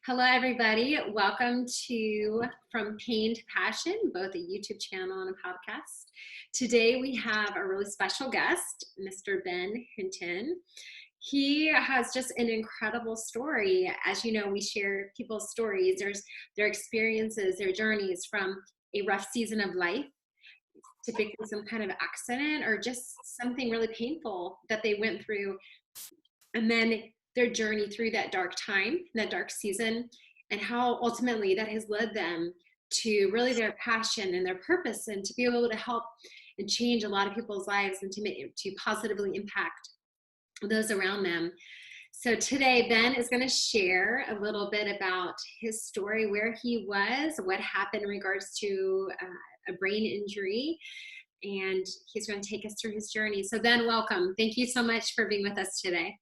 Hello, everybody. Welcome to From Pain to Passion, both a YouTube channel and a podcast. Today, we have a really special guest, Mr. Ben Hinton. He has just an incredible story. As you know, we share people's stories, their experiences, their journeys from a rough season of life, typically some kind of accident or just something really painful that they went through, and then their journey through that dark time, that dark season, and how ultimately that has led them to really their passion and their purpose, and to be able to help and change a lot of people's lives and to positively impact those around them. So today, Ben is going to share a little bit about his story, where he was, what happened in regards to a brain injury, and he's going to take us through his journey. So Ben, welcome. Thank you so much for being with us today.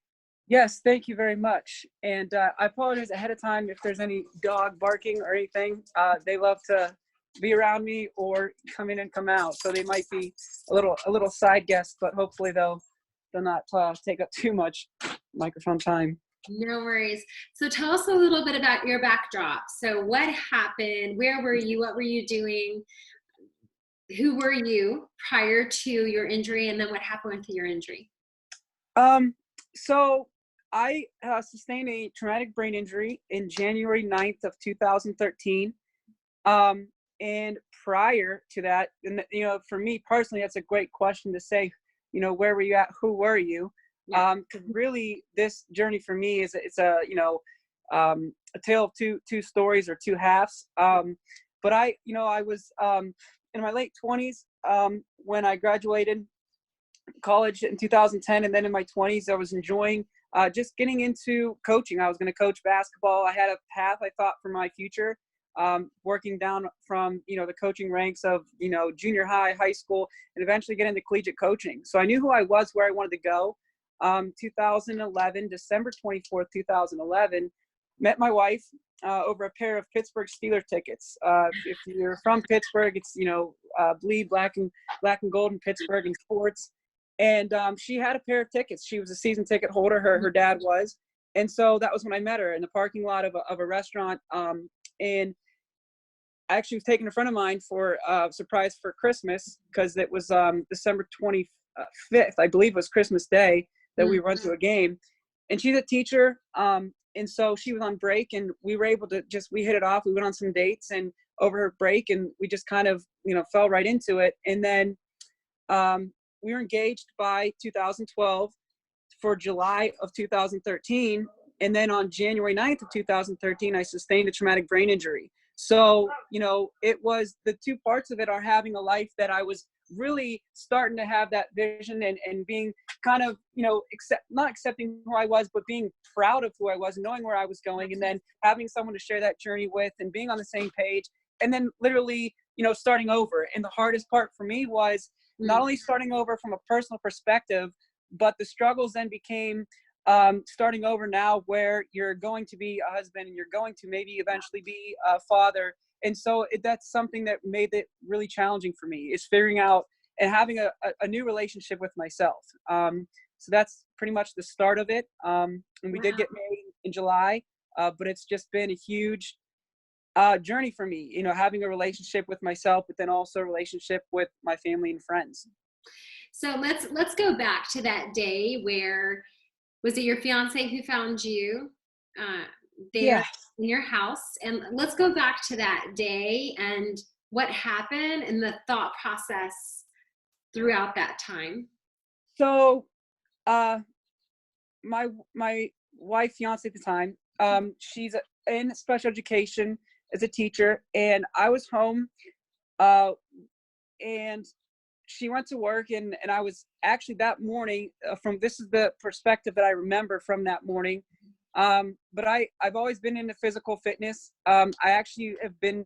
Yes, thank you very much. And I apologize ahead of time if there's any dog barking or anything. They love to be around me or come in and come out, so they might be a little side guest, but hopefully they'll not take up too much microphone time. No worries. So tell us a little bit about your backdrop. So what happened? Where were you? What were you doing? Who were you prior to your injury? And then what happened with your injury? So I sustained a traumatic brain injury in January 9th of 2013. And prior to that, and for me personally, that's a great question to say, where were you at? Who were you? Yeah. 'Cause really this journey for me is, it's a tale of two stories or two halves. But I was, in my late 20s, when I graduated college in 2010, and then in my 20s I was enjoying just getting into coaching. I was going to coach basketball. I had a path, I thought, for my future, working down from the coaching ranks of junior high, high school, and eventually get into collegiate coaching. So I knew who I was, where I wanted to go. 2011, December 24th, 2011, met my wife over a pair of Pittsburgh Steelers tickets. If you're from Pittsburgh, it's bleed black and gold in Pittsburgh in sports. And she had a pair of tickets. She was a season ticket holder. Her dad was. And so that was when I met her in the parking lot of a restaurant. And I actually was taking a friend of mine for a surprise for Christmas, because it was December 25th, I believe, was Christmas Day, that we went to a game. And she's a teacher. And so she was on break, and we were able to we hit it off. We went on some dates and over her break, and we just kind of, fell right into it. And then we were engaged by 2012 for July of 2013. And then on January 9th of 2013, I sustained a traumatic brain injury. So, it was, the two parts of it are having a life that I was really starting to have that vision, and being kind of, not accepting who I was, but being proud of who I was, knowing where I was going, and then having someone to share that journey with, and being on the same page, and then literally, starting over. And the hardest part for me was not only starting over from a personal perspective, but the struggles then became starting over now, where you're going to be a husband, and you're going to maybe eventually be a father. And so that's something that made it really challenging for me, is figuring out and having a new relationship with myself. So that's pretty much the start of it. And we did get married in July, but it's just been a huge journey for me, having a relationship with myself, but then also a relationship with my family and friends. So let's go back to that day. Where was it your fiance who found you there in your house? And let's go back to that day and what happened and the thought process throughout that time. So my wife, fiance at the time, she's in special education as a teacher, and I was home, and she went to work, and I was actually that morning, this is the perspective that I remember from that morning. But I've always been into physical fitness. I actually have been,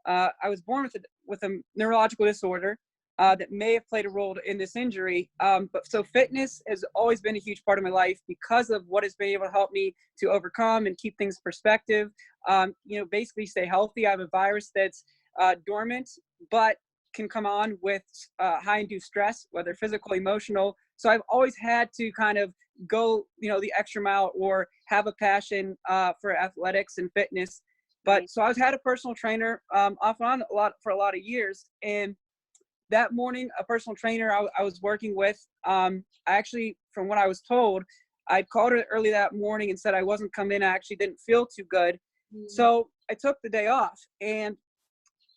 I was born with a neurological disorder that may have played a role in this injury. But so fitness has always been a huge part of my life, because of what has been able to help me to overcome and keep things in perspective. Basically stay healthy. I have a virus that's dormant, but can come on with high induced stress, whether physical, emotional. So I've always had to kind of go, the extra mile or have a passion for athletics and fitness. But so I've had a personal trainer off and on for a lot of years. And that morning, a personal trainer I was working with, actually, from what I was told, I called her early that morning and said I wasn't coming in. I actually didn't feel too good. So I took the day off, and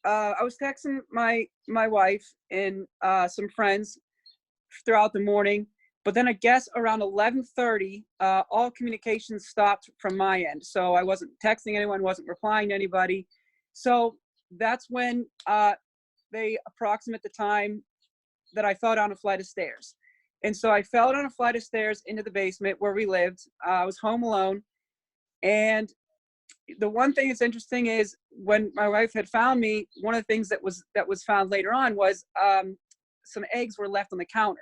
I was texting my wife and some friends throughout the morning. But then I guess around 11:30, all communication stopped from my end. So I wasn't texting anyone, wasn't replying to anybody. So that's when they approximate the time that I fell down a flight of stairs. And so I fell down a flight of stairs into the basement where we lived. I was home alone. And the one thing that's interesting is when my wife had found me, one of the things that was found later on was some eggs were left on the counter.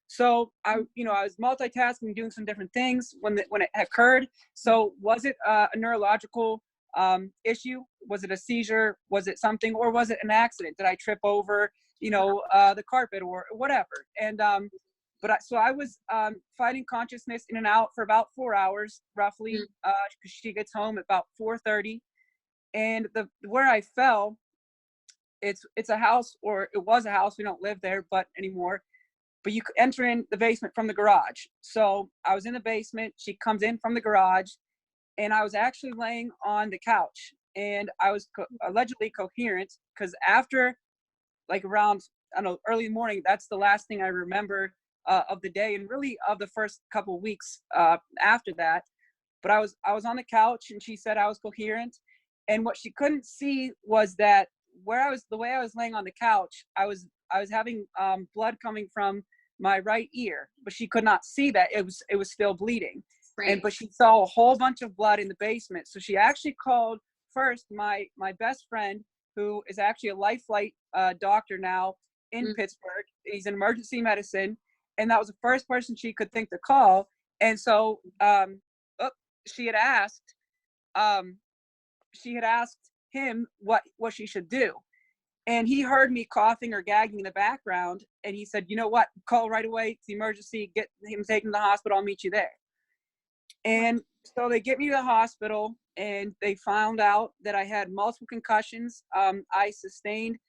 So I was multitasking, doing some different things when it occurred. So was it a neurological issue? Was it a seizure? Was it something, or was it an accident? Did I trip over, the carpet or whatever? And so I was fighting consciousness in and out for about 4 hours, roughly, because she gets home at about 4:30. And where I fell, it's a house, or it was a house. We don't live there, but anymore. But you could enter in the basement from the garage. So I was in the basement. She comes in from the garage, and I was actually laying on the couch, and I was allegedly coherent, because after, like, around, I don't know, early morning, that's the last thing I remember of the day, and really of the first couple of weeks after that. But I was on the couch, and she said I was coherent. And what she couldn't see was that the way I was laying on the couch, I was having blood coming from my right ear, but she could not see that it was still bleeding. Right. But she saw a whole bunch of blood in the basement. So she actually called first my best friend, who is actually a life flight doctor now in Pittsburgh. He's in emergency medicine, and that was the first person she could think to call. And so she had asked him what she should do. And he heard me coughing or gagging in the background, and he said, "You know what? Call right away. It's the emergency. Get him taken to the hospital. I'll meet you there." And so they get me to the hospital, and they found out that I had multiple concussions. I sustained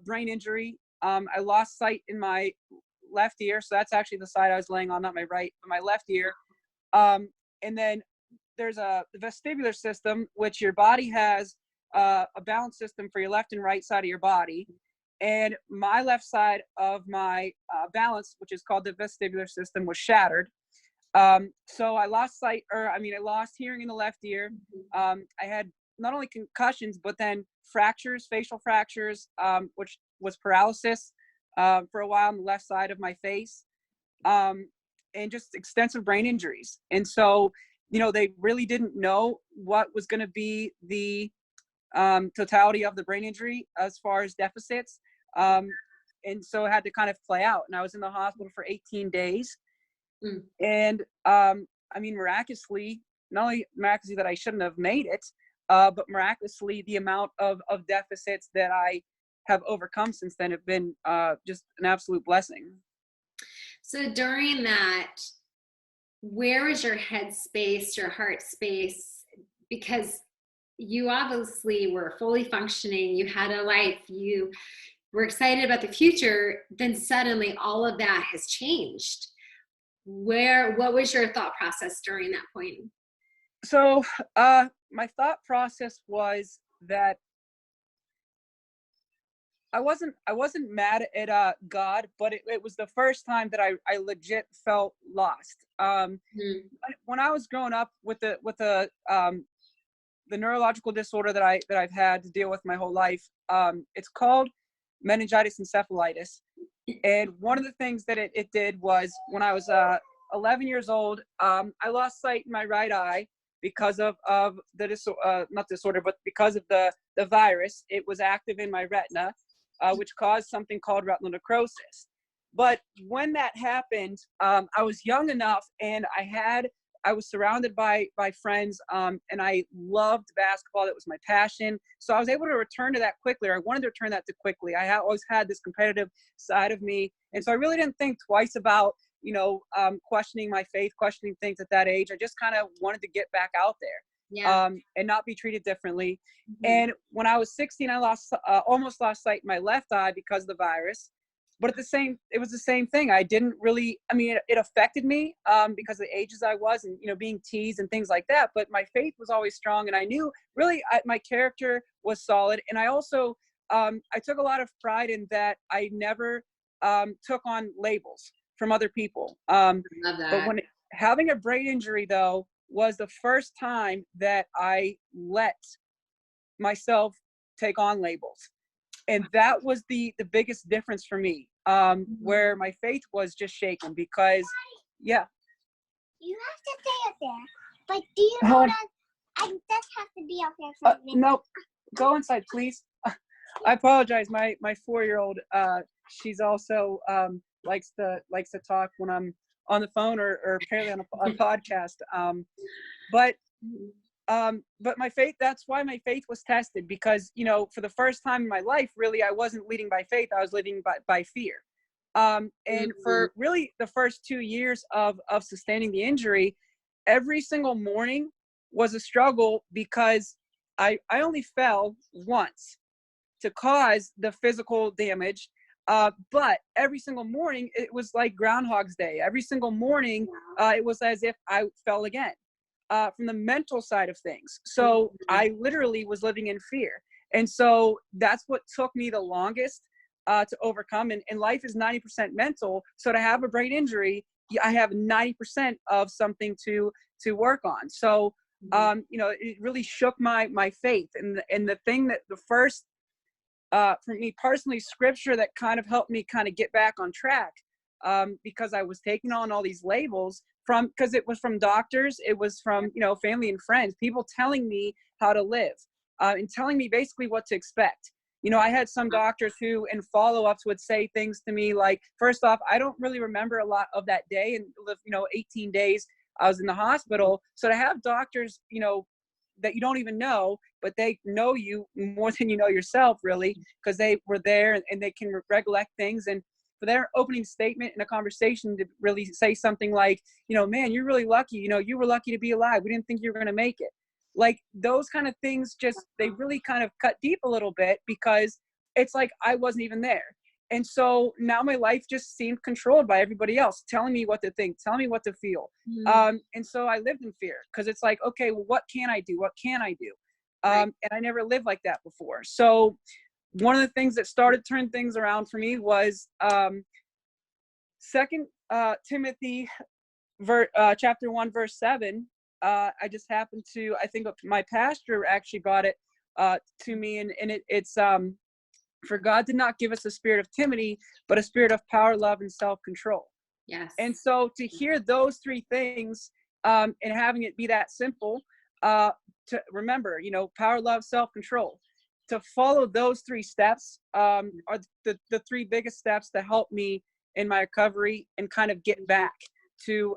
brain injury. I lost sight in my left ear. So that's actually the side I was laying on, not my right, but my left ear. And then there's the vestibular system, which your body has a balance system for your left and right side of your body. And my left side of my balance, which is called the vestibular system, was shattered. So I lost I lost hearing in the left ear. I had not only concussions, but then fractures, facial fractures, which was paralysis for a while on the left side of my face, and just extensive brain injuries. And so, they really didn't know what was going to be the totality of the brain injury as far as deficits. And so it had to kind of play out. And I was in the hospital for 18 days. And miraculously, not only miraculously that I shouldn't have made it, but miraculously the amount of deficits that I have overcome since then have been just an absolute blessing. So during that, where was your head space, your heart space? Because you obviously were fully functioning, you had a life, you were excited about the future, then suddenly all of that has changed. What was your thought process during that point? So my thought process was that I wasn't mad at God, but it was the first time that I legit felt lost. When I was growing up with the neurological disorder that I've had to deal with my whole life, it's called meningitis encephalitis. And one of the things that it did was, when I was 11 years old, I lost sight in my right eye because of the not disorder, but because of the virus. It was active in my retina, which caused something called retinal necrosis. But when that happened, I was young enough, and I had I was surrounded by friends, and I loved basketball. That was my passion. So I was able to return to that quickly, or I wanted to return that to quickly. Always had this competitive side of me. And so I really didn't think twice about, questioning my faith, questioning things at that age. I just kind of wanted to get back out there. Yeah. And not be treated differently. Mm-hmm. And when I was 16, I almost lost sight in my left eye because of the virus. But it was the same thing. I didn't really, it affected me because of the ages I was and, being teased and things like that. But my faith was always strong. And I knew really my character was solid. And I also, I took a lot of pride in that I never took on labels from other people. Love that. But having a brain injury, though, was the first time that I let myself take on labels. And that was the biggest difference for me, where my faith was just shaken because, yeah. You have to stay up there. But do you know that I just have to be up there for a minute? No, go inside, please. I apologize. My 4-year-old, she's also likes to talk when I'm on the phone or apparently on a podcast. But my faith, that's why my faith was tested, because, for the first time in my life, really, I wasn't leading by faith. I was leading by fear. And for really the first 2 years of sustaining the injury, every single morning was a struggle because I only fell once to cause the physical damage. But every single morning, it was like Groundhog's Day. Every single morning, it was as if I fell again, from the mental side of things. So I literally was living in fear. And so that's what took me the longest to overcome. And life is 90% mental. So to have a brain injury, I have 90% of something to work on. So, it really shook my faith. And the thing that the first, for me personally, scripture that kind of helped me kind of get back on track, because I was taking on all these labels because it was from doctors, it was from, family and friends, people telling me how to live, and telling me basically what to expect. I had some doctors who in follow-ups would say things to me like, first off, I don't really remember a lot of that day, and 18 days I was in the hospital. So to have doctors, that you don't even know, but they know you more than you know yourself, really, because they were there and they can recollect things. And for their opening statement in a conversation to really say something like, man, you're really lucky. You were lucky to be alive. We didn't think you were going to make it. Like those kind of things, they really kind of cut deep a little bit, because it's like I wasn't even there. And so now my life just seemed controlled by everybody else, telling me what to think, telling me what to feel. And so I lived in fear, because it's like, okay, well, what can I do? What can I do? And I never lived like that before. So one of the things that started turning things around for me was 2 Timothy chapter 1, verse 7. I just happened to, I think my pastor actually brought it to me, and it's for God did not give us a spirit of timidity, but a spirit of power, love, and self-control. Yes. And so to hear those 3 things, and having it be that simple, to remember, power, love, self-control, to follow those 3 steps are the 3 biggest steps to help me in my recovery and kind of get back to,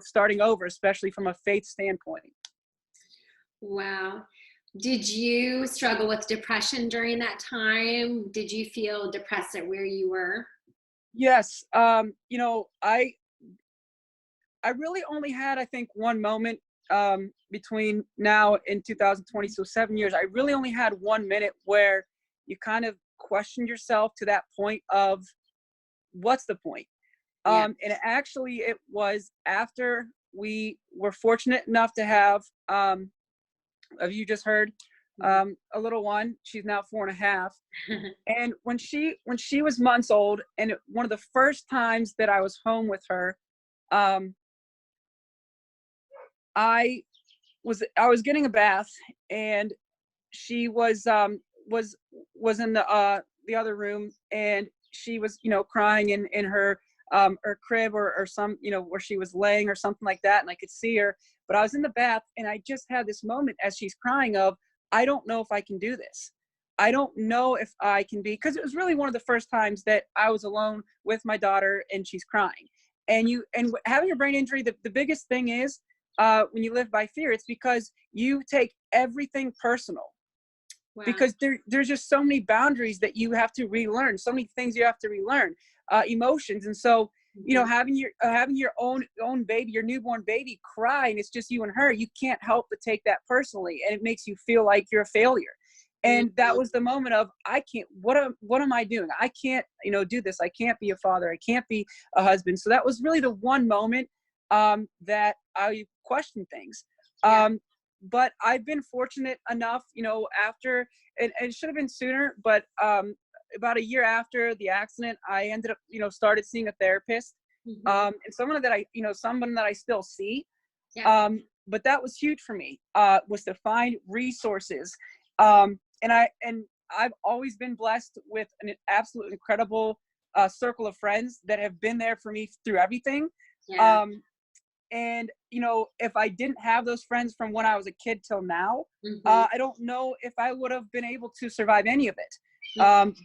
starting over, especially from a faith standpoint. Wow. Did you struggle with depression during that time? Did you feel depressed at where you were? Yes. I really only had, I think, one moment between now and 2020, so 7 years. I really only had 1 minute where you kind of questioned yourself to that point of, what's the point? Yeah. And actually, it was after we were fortunate enough to have, you just heard, a little one. She's now 4.5. And when she was months old, and one of the first times that I was home with her, I was getting a bath, and she was in the other room, and she was crying in her crib or some where she was laying or something like that, and I could see her. But I was in the bath, and I just had this moment as she's crying of, I don't know if I can do this. I don't know if I can be, because it was really one of the first times that I was alone with my daughter and she's crying. And having a brain injury, the biggest thing is when you live by fear, it's because you take everything personal. Wow. Because there's just so many boundaries that you have to relearn, so many things you have to relearn, emotions. And so, you know, having your own baby, your newborn baby cry, and it's just you and her, you can't help but take that personally, and it makes you feel like you're a failure. And that was the moment of, I can't, what am I doing? I can't, you know, do this. I can't be a father. I can't be a husband. So that was really the one moment that I questioned things. But I've been fortunate enough, you know, after, and it should have been sooner, but about a year after the accident, I ended up, you know, started seeing a therapist, and someone that I still see. But that was huge for me, was to find resources. And I've always been blessed with an absolute incredible circle of friends that have been there for me through everything. And, you know, if I didn't have those friends from when I was a kid till now, I don't know if I would have been able to survive any of it.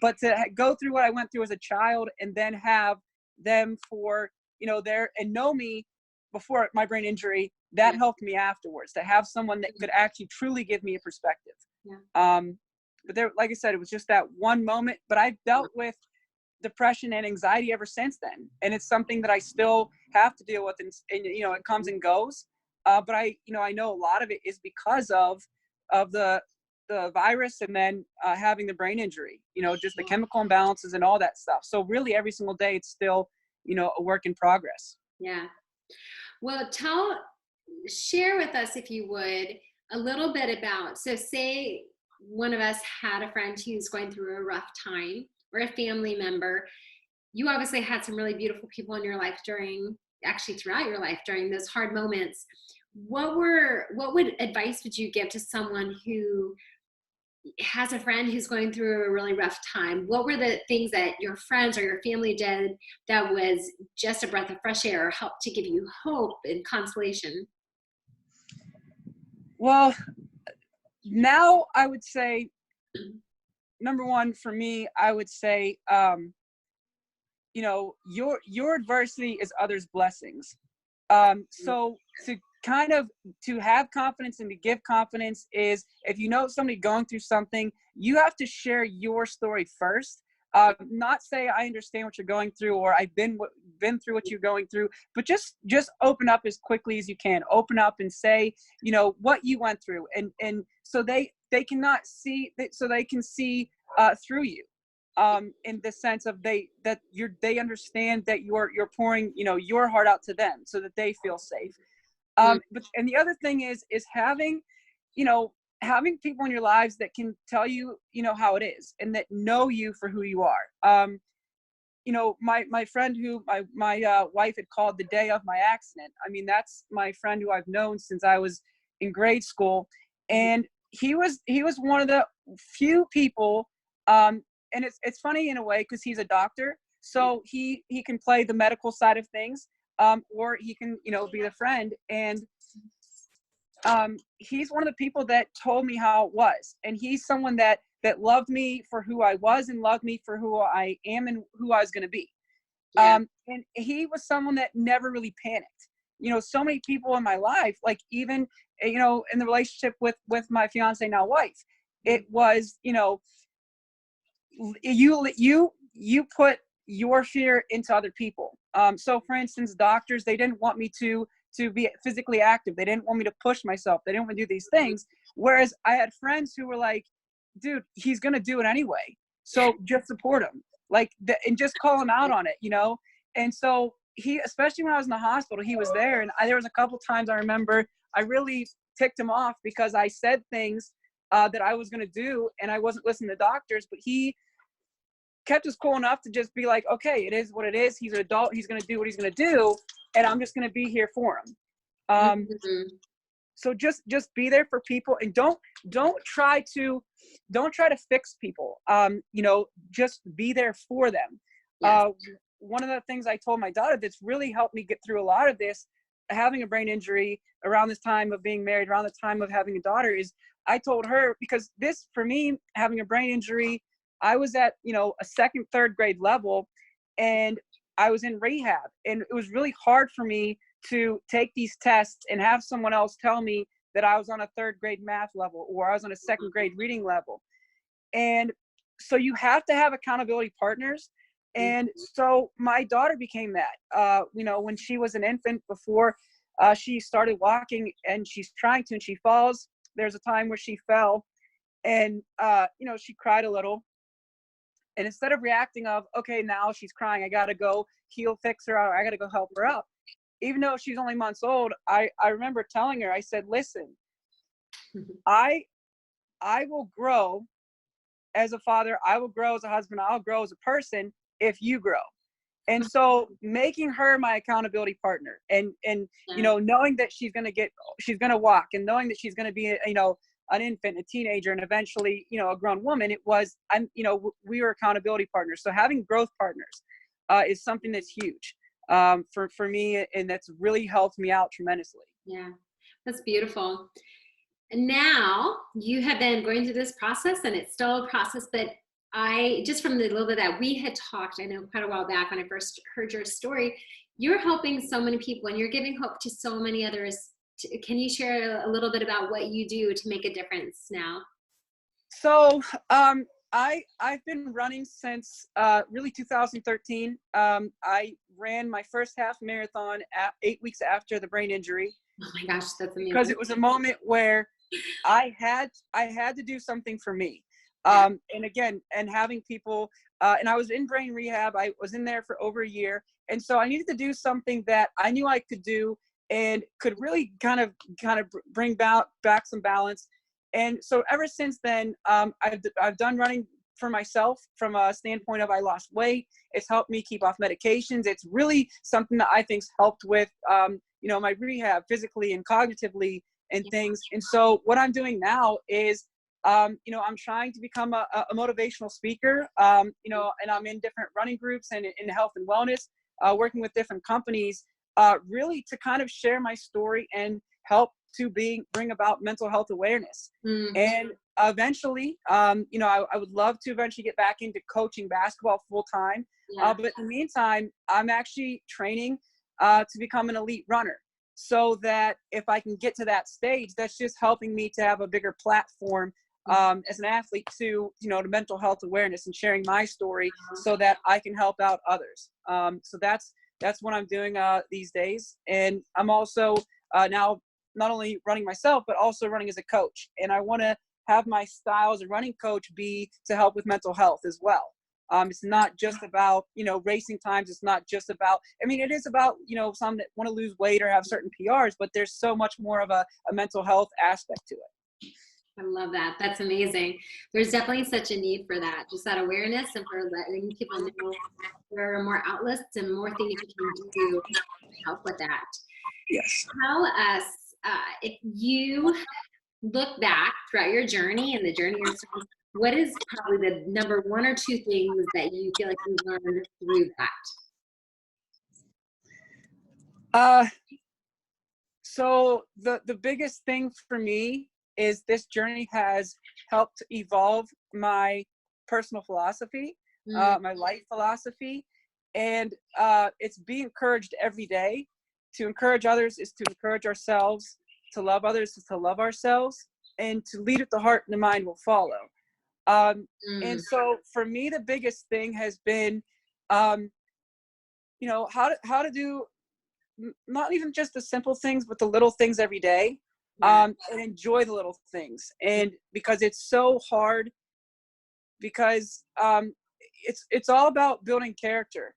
But to go through what I went through as a child, and then have them for, you know, there and know me before my brain injury, that helped me afterwards, to have someone that could actually truly give me a perspective. But there, like I said, it was just that one moment, but I've dealt with depression and anxiety ever since then, and it's something that I still have to deal with, and you know, it comes and goes, but I know a lot of it is because of the virus, and then having the brain injury, you know, just the chemical imbalances and all that stuff. So really every single day it's still, you know, a work in progress. Well, share with us, if you would, a little bit about, so say one of us had a friend who's going through a rough time, or a family member. You obviously had some really beautiful people in your life throughout your life during those hard moments. What advice would you give to someone who has a friend who's going through a really rough time? What were the things that your friends or your family did that was just a breath of fresh air, or helped to give you hope and consolation? Well, now I would say, number one for me, I would say, you know, your adversity is others' blessings. So to have confidence and to give confidence is, if you know somebody going through something, you have to share your story first. Not say I understand what you're going through, or I've been through what you're going through, but just open up as quickly as you can. Open up and say, you know, what you went through, and so they cannot see, so they can see through you. In the sense of they understand that you're pouring, you know, your heart out to them, so that they feel safe. But and the other thing is having, you know, having people in your lives that can tell you, you know, how it is, and that know you for who you are. You know, my friend who my wife had called the day of my accident. I mean, that's my friend who I've known since I was in grade school, and he was one of the few people. And it's funny in a way, because he's a doctor, so he can play the medical side of things, or he can, you know, be the friend. And he's one of the people that told me how it was, and he's someone that loved me for who I was, and loved me for who I am and who I was going to be. And he was someone that never really panicked. You know, so many people in my life, like even, you know, in the relationship with my fiance, now wife, it was, you know, you put your fear into other people. So for instance, doctors, they didn't want me to be physically active. They didn't want me to push myself. They didn't want to do these things. Whereas I had friends who were like, dude, he's going to do it anyway, so just support him, and just call him out on it, you know? And so he, especially when I was in the hospital, he was there. And there was a couple times I remember I really ticked him off because I said things that I was going to do, and I wasn't listening to doctors, but he kept us cool enough to just be like, okay, it is what it is. He's an adult. He's going to do what he's going to do, and I'm just going to be here for him. So just be there for people, and don't try to fix people. You know, just be there for them. One of the things I told my daughter that's really helped me get through a lot of this, having a brain injury around this time of being married, around the time of having a daughter, is I told her, because this, for me, having a brain injury, I was at, you know, a second, third grade level, and I was in rehab, and it was really hard for me to take these tests and have someone else tell me that I was on a 3rd grade math level or I was on a 2nd grade reading level. And so you have to have accountability partners. And so my daughter became that, when she was an infant, before she started walking, and she's trying to, and she falls. There's a time where she fell, and, she cried a little. And instead of reacting of, okay, now she's crying, I got to go fix her out, I got to go help her up. Even though she's only months old, I remember telling her, I said, listen, I will grow as a father, I will grow as a husband, I'll grow as a person if you grow. And so making her my accountability partner, and knowing that she's going to walk, and knowing that she's going to be, an infant, a teenager, and eventually, a grown woman, we were accountability partners. So having growth partners is something that's huge for me, and that's really helped me out tremendously. Yeah, that's beautiful. And now you have been going through this process, and it's still a process, but just from the little bit that we had talked, I know quite a while back when I first heard your story, you're helping so many people and you're giving hope to so many others. Can you share a little bit about what you do to make a difference now? So I've been running since really 2013. I ran my first half marathon 8 weeks after the brain injury. Oh my gosh, that's amazing. Because it was a moment where I had to do something for me. And again, and having people, and I was in brain rehab. I was in there for over a year. And so I needed to do something that I knew I could do and could really kind of bring back some balance. And so ever since then, I've done running for myself from a standpoint of I lost weight. It's helped me keep off medications. It's really something that I think's helped with, my rehab physically and cognitively and things. And so what I'm doing now is, I'm trying to become a motivational speaker, and I'm in different running groups and in health and wellness, working with different companies, really to kind of share my story and help to bring about mental health awareness. Mm-hmm. And eventually, I would love to eventually get back into coaching basketball full time. Yeah. But in the meantime, I'm actually training to become an elite runner, so that if I can get to that stage, that's just helping me to have a bigger platform as an athlete to mental health awareness and sharing my story so that I can help out others. So that's what I'm doing these days. And I'm also now not only running myself, but also running as a coach. And I want to have my style as a running coach be to help with mental health as well. It's not just about, racing times. It's not just about, it is about, some that want to lose weight or have certain PRs, but there's so much more of a mental health aspect to it. I love that. That's amazing. There's definitely such a need for that, just that awareness, and for letting people know there are more outlets and more things you can do to help with that. Yes. Tell us, if you look back throughout your journey and the journey you're starting, what is probably the number 1 or 2 things that you feel like you learned through that? So the biggest thing for me is this journey has helped evolve my personal philosophy, my life philosophy, and it's being encouraged every day. To encourage others is to encourage ourselves. To love others is to love ourselves, and to lead with the heart and the mind will follow. And so for me, the biggest thing has been, how to do not even just the simple things, but the little things every day, and enjoy the little things. And because it's so hard, because it's all about building character.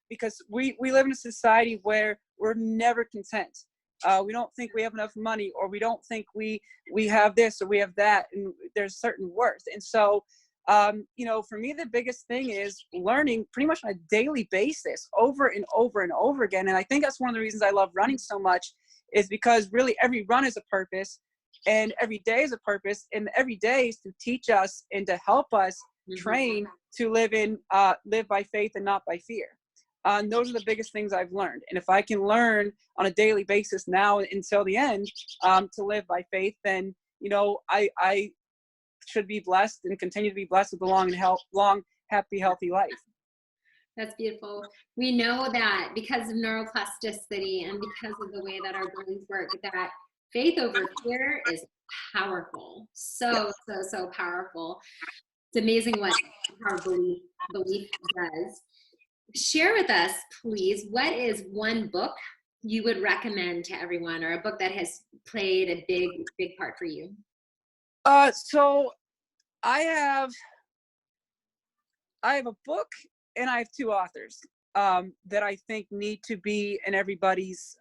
Because we live in a society where we're never content. We don't think we have enough money, or we don't think we have this or we have that, and there's certain worth. And so, for me, the biggest thing is learning pretty much on a daily basis over and over and over again. And I think that's one of the reasons I love running so much, is because really every run is a purpose, and every day is a purpose, and every day is to teach us and to help us train to live by faith and not by fear. And those are the biggest things I've learned. And if I can learn on a daily basis now until the end to live by faith, then, I should be blessed and continue to be blessed with a long, happy, healthy life. That's beautiful. We know that because of neuroplasticity and because of the way that our brains work, that faith over fear is powerful. So, so, so powerful. It's amazing what our belief does. Share with us, please, what is one book you would recommend to everyone, or a book that has played a big part for you? So I have a book and I have two authors that I think need to be in everybody's,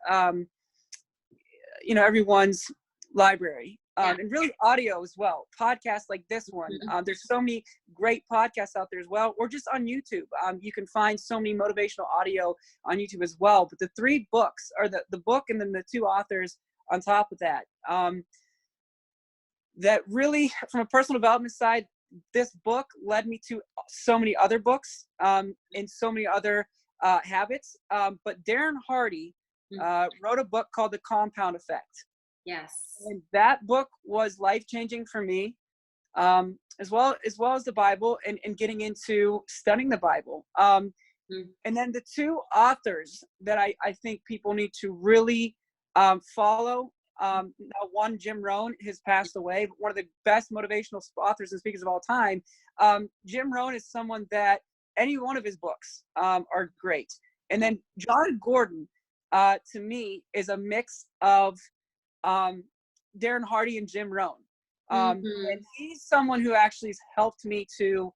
everyone's library. And really audio as well, podcasts like this one. There's so many great podcasts out there as well, or just on YouTube. You can find so many motivational audio on YouTube as well. But the three books are the book and then the two authors on top of that. That really, from a personal development side, this book led me to so many other books and so many other habits. But Darren Hardy wrote a book called The Compound Effect. Yes. And that book was life-changing for me, as well as the Bible and getting into studying the Bible. And then the two authors that I think people need to really follow. Now one, Jim Rohn, has passed away, but one of the best motivational authors and speakers of all time. Jim Rohn is someone that any one of his books are great. And then John Gordon, to me, is a mix of Darren Hardy and Jim Rohn. And he's someone who actually has helped me to,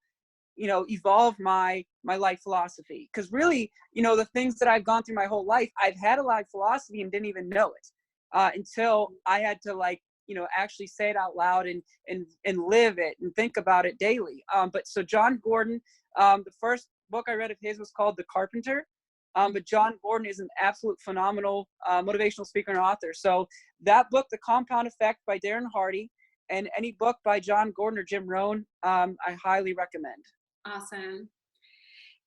evolve my life philosophy. Because really, the things that I've gone through my whole life, I've had a life philosophy and didn't even know it until I had to actually say it out loud and live it and think about it daily. But so John Gordon, the first book I read of his was called The Carpenter. But John Gordon is an absolute phenomenal motivational speaker and author. So that book, The Compound Effect by Darren Hardy, and any book by John Gordon or Jim Rohn, I highly recommend. Awesome.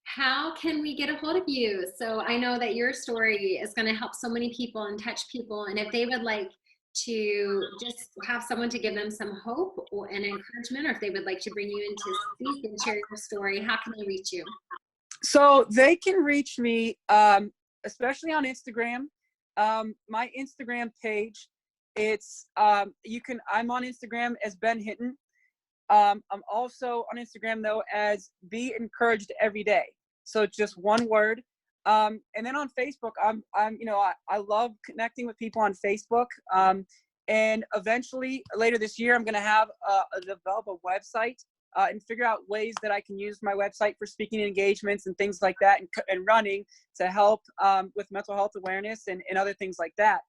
How can we get a hold of you? So I know that your story is going to help so many people and touch people. And if they would like to just have someone to give them some hope and encouragement, or if they would like to bring you in to speak and share your story, how can they reach you? So they can reach me, especially on Instagram. My Instagram page, I'm on Instagram as Ben Hinton. I'm also on Instagram though as Be Encouraged Every Day. So just one word. And then on Facebook, I love connecting with people on Facebook. And eventually later this year, I'm going to develop a website and figure out ways that I can use my website for speaking engagements and things like that, and running to help with mental health awareness and other things like that.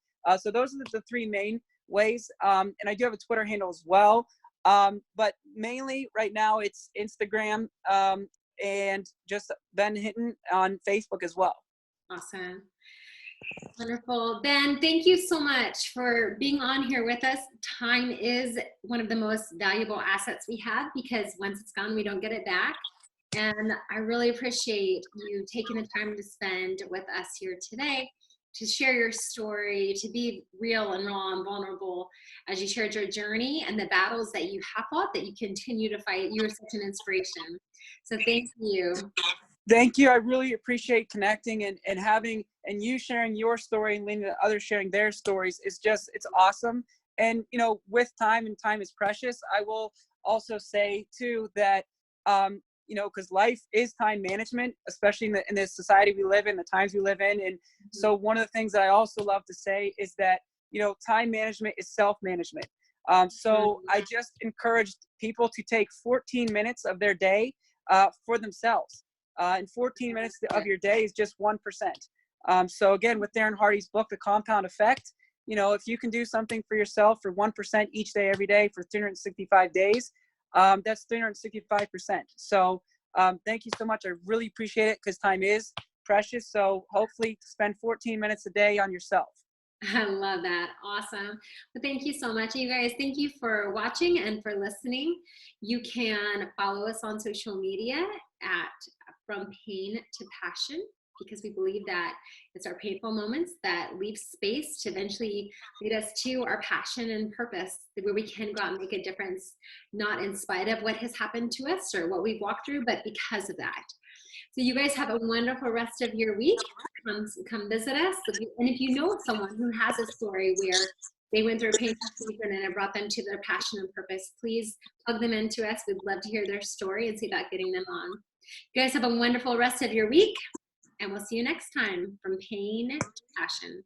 So those are the three main ways. And I do have a Twitter handle as well. But mainly right now it's Instagram and just Ben Hinton on Facebook as well. Awesome. Wonderful. Ben, thank you so much for being on here with us. Time is one of the most valuable assets we have, because once it's gone, we don't get it back. And I really appreciate you taking the time to spend with us here today, to share your story, to be real and raw and vulnerable as you shared your journey and the battles that you have fought, that you continue to fight. You are such an inspiration. So thank you. Thank you. I really appreciate connecting and having, and you sharing your story and leading to others sharing their stories. It's awesome. And, with time, and time is precious, I will also say too that, because life is time management, especially in the society we live in, the times we live in. And so one of the things that I also love to say is that, time management is self-management. So I just encouraged people to take 14 minutes of their day for themselves. And 14 minutes of your day is just 1%. So again, with Darren Hardy's book, The Compound Effect, if you can do something for yourself for 1% each day, every day for 365 days, that's 365%. So thank you so much. I really appreciate it, because time is precious. So hopefully spend 14 minutes a day on yourself. I love that. Awesome. Well, thank you so much, you guys. Thank you for watching and for listening. You can follow us on social media at From Pain to Passion, because we believe that it's our painful moments that leave space to eventually lead us to our passion and purpose, where we can go out and make a difference, not in spite of what has happened to us or what we've walked through, but because of that. So you guys have a wonderful rest of your week. Come visit us. And if you know someone who has a story where they went through a painful season and it brought them to their passion and purpose, please plug them into us. We'd love to hear their story and see about getting them on. You guys have a wonderful rest of your week, and we'll see you next time from Pain to Passion.